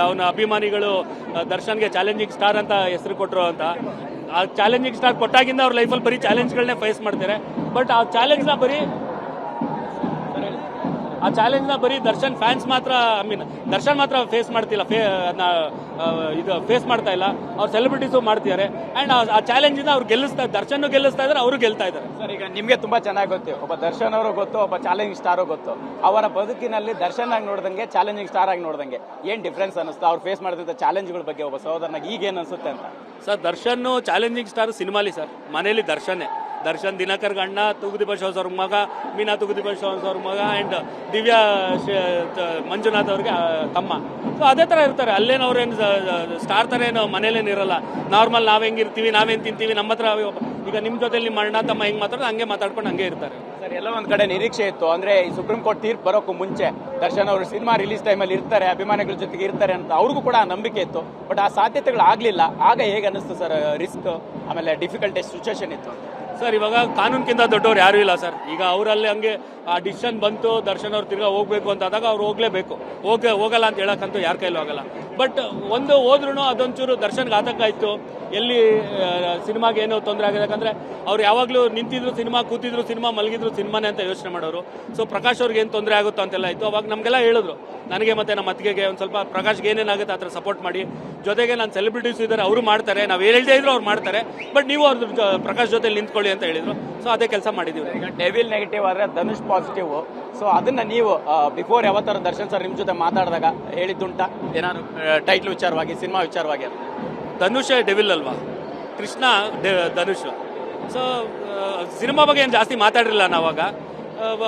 ಅವನ ಅಭಿಮಾನಿಗಳು ದರ್ಶನ್ಗೆ ಚಾಲೆಂಜಿಂಗ್ ಸ್ಟಾರ್ ಅಂತ ಹೆಸರು ಕೊಟ್ಟರು ಅಂತ. ಆ ಚಾಲೆಂಜಿಂಗ್ ಸ್ಟಾರ್ ಕೊಟ್ಟಾಗಿಂದ ಅವ್ರ ಲೈಫಲ್ಲಿ ಬರೀ ಚಾಲೆಂಜ್ಗಳನ್ನೇ ಫೇಸ್ ಮಾಡ್ತಾರೆ. ಬಟ್ ಆ ಚಾಲೆಂಜ್ನ ಬರೀ ದರ್ಶನ್ ಫ್ಯಾನ್ಸ್ ಮಾತ್ರ, ದರ್ಶನ್ ಮಾತ್ರ ಫೇಸ್ ಮಾಡ್ತಿಲ್ಲ, ಫೇಸ್ ಮಾಡ್ತಾ ಇಲ್ಲ, ಅವ್ರ ಸೆಲೆಬ್ರಿಟೀಸು ಮಾಡ್ತಿದ್ದಾರೆ. ಅಂಡ್ ಆ ಚಾಲೆಂಜ್ ಇಂದ ಅವ್ರು ದರ್ಶನ್ ಗೆಲ್ಲಿಸ್ತಾ ಇದ್ದಾರೆ, ಅವರು ಗೆಲ್ತಾ ಇದ್ದಾರೆ. ಸರ್, ಈಗ ನಿಮ್ಗೆ ತುಂಬಾ ಚೆನ್ನಾಗಿ ಗೊತ್ತು, ಒಬ್ಬ ದರ್ಶನ್ ಅವರು ಗೊತ್ತು, ಒಬ್ಬ ಚಾಲೆಂಜಿಂಗ್ ಸ್ಟಾರ್ ಗೊತ್ತು. ಅವರ ಬದುಕಿನಲ್ಲಿ ದರ್ಶನ್ ಆಗಿ ನೋಡ್ದಂಗೆ, ಚಾಲೆಂಜಿಂಗ್ ಸ್ಟಾರ್ ಆಗಿ ನೋಡ್ದಂಗೆ ಏನ್ ಡಿಫ್ರೆನ್ಸ್ ಅನಿಸ್ತಾ? ಅವ್ರು ಫೇಸ್ ಮಾಡ್ತಿದ್ದ ಚಾಲೆಂಜ್ಗಳ ಬಗ್ಗೆ ಒಬ್ಬ ಸಹೋದರನಾಗಿ ಈಗ ಏನ್ ಅನ್ಸುತ್ತೆ ಅಂತ? ಸರ್, ದರ್ಶನ್ ಚಾಲೆಂಜಿಂಗ್ ಸ್ಟಾರ್ ಸಿನಿಮಾಲಿ ಸರ್, ಮನೇಲಿ ದರ್ಶನ್ ದಿನಕರ್ ಅಣ್ಣ, ತೂಗುದೀಪ ಶ್ರೀನಿವಾಸ್ ಅವ್ರ ಮಗ, ಮೀನಾ ತೂಗುದೀಪ ಶ್ರೀನಿವಾಸ್ ಅವ್ರ ಮಗ, ಅಂಡ್ ದಿವ್ಯಾ ಮಂಜುನಾಥ್ ಅವ್ರಿಗೆ ತಮ್ಮ. ಸೊ ಅದೇ ತರ ಇರ್ತಾರೆ. ಅಲ್ಲೇನವ್ರೇನು ಸ್ಟಾರ್ ತರ ಏನು ಮನೇಲೇನು ಇರಲ್ಲ. ನಾರ್ಮಲ್ ನಾವ್ ಹೆಂಗಿರ್ತೀವಿ, ನಾವೇನ್ ತಿಂತೀವಿ, ನಮ್ಮ ಹತ್ರ ಈಗ ನಿಮ್ ಜೊತೆ ನಿಮ್ಮ ಅಣ್ಣ ತಮ್ಮ ಹೆಂಗ್ ಮಾತಾಡೋದು ಹಂಗೆ ಮಾತಾಡ್ಕೊಂಡು ಹಂಗೆ ಇರ್ತಾರೆ. ಸರ್, ಎಲ್ಲ ಒಂದ್ ಕಡೆ ನಿರೀಕ್ಷೆ ಇತ್ತು, ಅಂದ್ರೆ ಈ ಸುಪ್ರೀಂ ಕೋರ್ಟ್ ತೀರ್ಪು ಬರೋಕ್ಕೂ ಮುಂಚೆ ದರ್ಶನ್ ಅವರು ಸಿನಿಮಾ ರಿಲೀಸ್ ಟೈಮಲ್ಲಿ ಇರ್ತಾರೆ, ಅಭಿಮಾನಿಗಳ ಜೊತೆಗೆ ಇರ್ತಾರೆ ಅಂತ ಅವ್ರಿಗೂ ಕೂಡ ಆ ನಂಬಿಕೆ ಇತ್ತು. ಬಟ್ ಆ ಸಾಧ್ಯತೆಗಳು ಆಗ್ಲಿಲ್ಲ. ಆಗ ಹೇಗೆ ಅನ್ನಿಸ್ತು ಸರ್? ರಿಸ್ಕ್ ಆಮೇಲೆ ಡಿಫಿಕಲ್ಟ್ ಸಿಚುವೇಶನ್ ಇತ್ತು ಸರ್. ಇವಾಗ ಕಾನೂನ್ಗಿಂತ ದೊಡ್ಡವ್ರು ಯಾರು ಇಲ್ಲ ಸರ್. ಈಗ ಅವರಲ್ಲಿ ಹಂಗೆ ಆ ಡಿಸಿಷನ್ ಬಂತು, ದರ್ಶನ್ ಅವ್ರು ತಿರ್ಗಾ ಹೋಗ್ಬೇಕು ಅಂತ ಆದಾಗ ಅವ್ರು ಹೋಗ್ಲೇಬೇಕು. ಹೋಗಲ್ಲ ಅಂತ ಹೇಳಕ್ಕಂತೂ ಯಾರ ಕೈಲೂ ಆಗಲ್ಲ. ಬಟ್ ಒಂದು ಹೋದ್ರೂ ಅದೊಂಚೂರು ದರ್ಶನ್ಗೆ ಆತಂಕ ಇತ್ತು, ಎಲ್ಲಿ ಸಿನಿಮಾಗೆ ಏನೋ ತೊಂದರೆ ಆಗಿದೆ. ಯಾಕಂದ್ರೆ ಅವ್ರು ಯಾವಾಗಲೂ ನಿಂತಿದ್ರು ಸಿನಿಮಾ, ಕೂತಿದ್ರು ಸಿನಿಮಾ, ಮಲಗಿದ್ರು ಸಿನಿಮಾನೇ ಅಂತ ಯೋಚನೆ ಮಾಡೋರು. ಸೊ ಪ್ರಕಾಶ್ ಅವ್ರಿಗೆ ಏನು ತೊಂದರೆ ಆಗುತ್ತೋ ಅಂತೆಲ್ಲ ಇತ್ತು. ಅವಾಗ ನಮಗೆಲ್ಲ ಹೇಳಿದ್ರು, ನನಗೆ ಮತ್ತೆ ನಮ್ಮ ಅತ್ತಿಗೆಗೆ ಒಂದು ಸ್ವಲ್ಪ ಪ್ರಕಾಶ್ಗೆ ಏನೇನಾಗುತ್ತೆ ಆ ಥರ ಸಪೋರ್ಟ್ ಮಾಡಿ. ಜೊತೆಗೆ ನಾನು ಸೆಲೆಬ್ರಿಟೀಸ್ ಇದ್ದಾರೆ, ಅವರು ಮಾಡ್ತಾರೆ, ನಾವು ಹೇಳ್ದೇ ಇದ್ರು ಅವ್ರು ಮಾಡ್ತಾರೆ, ಬಟ್ ನೀವು ಅವ್ರ ಪ್ರಕಾಶ್ ಜೊತೆ ನಿಂತ್ಕೊಳ್ಳಿ ಅಂತ ಹೇಳಿದ್ರು. ಸೊ ಅದೇ ಕೆಲಸ ಮಾಡಿದ್ದೀವಿ. ಈಗ ಡೆವಿಲ್ ನೆಗೆಟಿವ್ ಆದ್ರೆ ಧನುಷ್ ಪಾಸಿಟಿವ್. ಸೊ ಅದನ್ನ ನೀವು ಬಿಫೋರ್ ಯಾವತ್ತಾರು ದರ್ಶನ್ ಸರ್ ನಿಮ್ಮ ಜೊತೆ ಮಾತಾಡಿದಾಗ ಹೇಳಿದ್ದುಂಟ ಏನಾದ್ರು ಟೈಟ್ಲ್ ವಿಚಾರವಾಗಿ, ಸಿನಿಮಾ ವಿಚಾರವಾಗಿ? ಧನುಷ್ ಡೆವಿಲ್ ಅಲ್ವಾ, ಕೃಷ್ಣ ಧನುಷ್. ಸೊ ಸಿನಿಮಾ ಬಗ್ಗೆ ಏನು ಜಾಸ್ತಿ ಮಾತಾಡಿರಲಿಲ್ಲ ನಾವಾಗ.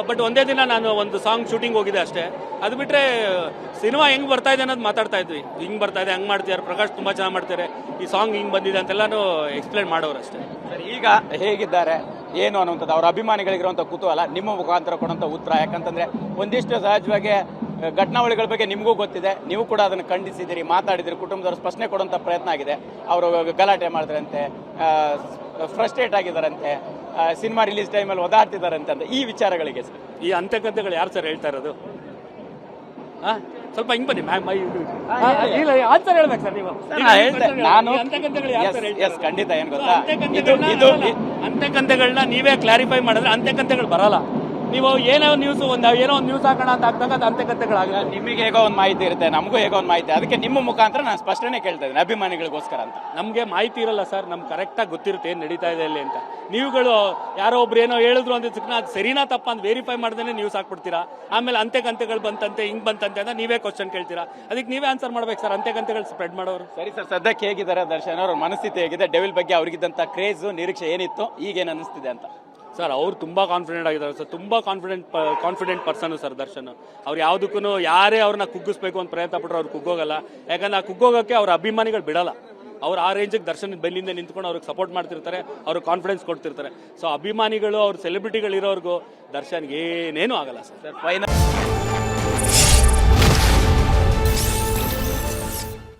ಬಟ್ ಒಂದೇ ದಿನ ನಾನು ಒಂದು ಸಾಂಗ್ ಶೂಟಿಂಗ್ ಹೋಗಿದೆ ಅಷ್ಟೇ. ಅದು ಬಿಟ್ಟರೆ ಸಿನಿಮಾ ಹೆಂಗೆ ಬರ್ತಾ ಇದೆ ಅನ್ನೋದು ಮಾತಾಡ್ತಾ ಇದ್ವಿ. ಹಿಂಗೆ ಬರ್ತಾ ಇದೆ, ಹಂಗೆ ಮಾಡ್ತಿದ್ದಾರೆ, ಪ್ರಕಾಶ್ ತುಂಬ ಚೆನ್ನಾಗಿ ಮಾಡ್ತಾರೆ, ಈ ಸಾಂಗ್ ಹಿಂಗೆ ಬಂದಿದೆ ಅಂತೆಲ್ಲಾನು ಎಕ್ಸ್ಪ್ಲೇನ್ ಮಾಡೋರು ಅಷ್ಟೇ. ಸರ್, ಈಗ ಹೇಗಿದ್ದಾರೆ ಏನು ಅನ್ನುವಂಥದ್ದು ಅವ್ರ ಅಭಿಮಾನಿಗಳಿಗಿರುವಂಥ ಕುತೂಹಲ, ನಿಮ್ಮ ಮುಖಾಂತರ ಕೊಡುವಂಥ ಉತ್ತರ. ಯಾಕಂತಂದ್ರೆ ಒಂದಿಷ್ಟು ಸಹಜವಾಗಿ ಘಟನಾವಳಿಗಳ ಬಗ್ಗೆ ನಿಮಗೂ ಗೊತ್ತಿದೆ, ನೀವು ಕೂಡ ಅದನ್ನು ಖಂಡಿಸಿದ್ದೀರಿ, ಮಾತಾಡಿದಿರಿ, ಕುಟುಂಬದವರು ಸ್ಪಷ್ಟನೆ ಕೊಡುವಂಥ ಪ್ರಯತ್ನ ಆಗಿದೆ. ಅವರು ಗಲಾಟೆ ಮಾಡಿದ್ರಂತೆ, ಫ್ರಸ್ಟ್ರೇಟ್ ಆಗಿದ್ದಾರಂತೆ, ಸಿನಿಮಾ ರಿಲೀಸ್ ಟೈಮಲ್ಲಿ ಒದಾಡ್ತಿದ್ದಾರಂತೆ ಅಂತ ಈ ವಿಚಾರಗಳಿಗೆ ಸರ್, ಈ ಅಂತ್ಯಕಂತೆಗಳು ಯಾರು ಸರ್ ಹೇಳ್ತಾ ಇರೋದು? ಸ್ವಲ್ಪ ಹಿಂಗ್ ಬನ್ನಿ, ಆನ್ಸರ್ ಹೇಳ್ಬೇಕು ಸರ್ ನೀವು. ನಾನು ಖಂಡಿತ ಏನ್ ಗೊತ್ತಾ, ಅಂತ್ಯಕಂತೆಗಳನ್ನ ನೀವೇ ಕ್ಲಾರಿಫೈ ಮಾಡಿದ್ರೆ ಅಂತ್ಯಕಂತೆಗಳು ಬರಲ್ಲ. ನೀವು ಏನೋ ಒಂದು ನ್ಯೂಸ್ ಹಾಕೋಣ ಅಂತ ಹಾಕಿದಾಗ ಅದು ಅಂತ್ಯಕಂತೆಗಳಾಗಲ್ಲ. ನಿಮಗೆ ಹೇಗೋ ಒಂದು ಮಾಹಿತಿ ಇರುತ್ತೆ, ನಮಗೂ ಹೇಗೋ ಒಂದು ಮಾಹಿತಿ. ಅದಕ್ಕೆ ನಿಮ್ಮ ಮುಖಾಂತರ ನಾನು ಸ್ಪಷ್ಟನೆ ಕೇಳ್ತಾ ಇದ್ದೀನಿ ಅಭಿಮಾನಿಗಳಿಗೋಸ್ಕರ ಅಂತ. ನಮಗೆ ಮಾಹಿತಿ ಇರಲ್ಲ ಸರ್, ನಮ್ಗೆ ಕರೆಕ್ಟಾಗಿ ಗೊತ್ತಿರುತ್ತೆ ಏನು ನಡೀತಾ ಇದೆ ಇಲ್ಲಿ ಅಂತ. ನೀವುಗಳು ಯಾರೋ ಒಬ್ರು ಏನೋ ಹೇಳಿದ್ರು ಅಂತ ಅದು ಸರಿನಾ ತಪ್ಪ ಅಂತ ವೆರಿಫೈ ಮಾಡ್ದೇನೆ ನ್ಯೂಸ್ ಹಾಕ್ಬಿಡ್ತೀರಾ. ಆಮೇಲೆ ಅಂತ್ಯಕಂತೆಗಳು ಬಂತಂತೆ, ಹಿಂಗ್ ಬಂತಂತೆ ಅಂತ ನೀವೇ ಕ್ವಶನ್ ಕೇಳ್ತೀರಾ. ಅದಕ್ಕೆ ನೀವೇ ಆನ್ಸರ್ ಮಾಡ್ಬೇಕು ಸರ್, ಅಂತ್ಯಕಂತೆಗಳು ಸ್ಪ್ರೆಡ್ ಮಾಡೋರು. ಸರಿ ಸರ್, ಸದ್ಯಕ್ಕೆ ಹೇಗಿದ್ದಾರೆ ದರ್ಶನ್ ಅವ್ರ ಮನಸ್ಥಿತಿ ಹೇಗಿದೆ? ಡೆವಿಲ್ ಬಗ್ಗೆ ಅವ್ರಿಗಿದ್ದಂಥ ಕ್ರೇಜ್, ನಿರೀಕ್ಷೆ ಏನಿತ್ತು, ಈಗೇನು ಅನಿಸ್ತಿದೆ ಅಂತ? ಸರ್, ಅವ್ರು ತುಂಬಾ ಕಾನ್ಫಿಡೆಂಟ್ ಆಗಿದ್ದಾರೆ ಸರ್, ತುಂಬಾ ಕಾನ್ಫಿಡೆಂಟ್ ಪರ್ಸನ್ ಸರ್ ದರ್ಶನ್. ಅವ್ರು ಯಾವುದಕ್ಕೂ ಯಾರೇ ಅವ್ರನ್ನ ಕುಗ್ಗಿಸ್ಬೇಕು ಅಂತ ಪ್ರಯತ್ನ ಪಟ್ಟರು ಅವ್ರು ಕುಗ್ಗೋಗಲ್ಲ. ಯಾಕಂದ್ರೆ ಆ ಕುಗ್ಗೋಗಕ್ಕೆ ಅವ್ರ ಅಭಿಮಾನಿಗಳು ಬಿಡಲ್ಲ. ಅವ್ರು ಆ ರೇಂಜಿಗೆ ದರ್ಶನ್ ಬೆನ್ನಿಂದ ನಿಂತ್ಕೊಂಡು ಅವ್ರಿಗೆ ಸಪೋರ್ಟ್ ಮಾಡ್ತಿರ್ತಾರೆ, ಅವ್ರಿಗೆ ಕಾನ್ಫಿಡೆನ್ಸ್ ಕೊಡ್ತಿರ್ತಾರೆ. ಸೊ ಅಭಿಮಾನಿಗಳು, ಅವ್ರ ಸೆಲೆಬ್ರಿಟಿಗಳು ಇರೋರ್ಗೂ ದರ್ಶನ್ಗೆ ಏನೇನು ಆಗಲ್ಲ ಸರ್. ಫೈನಲ್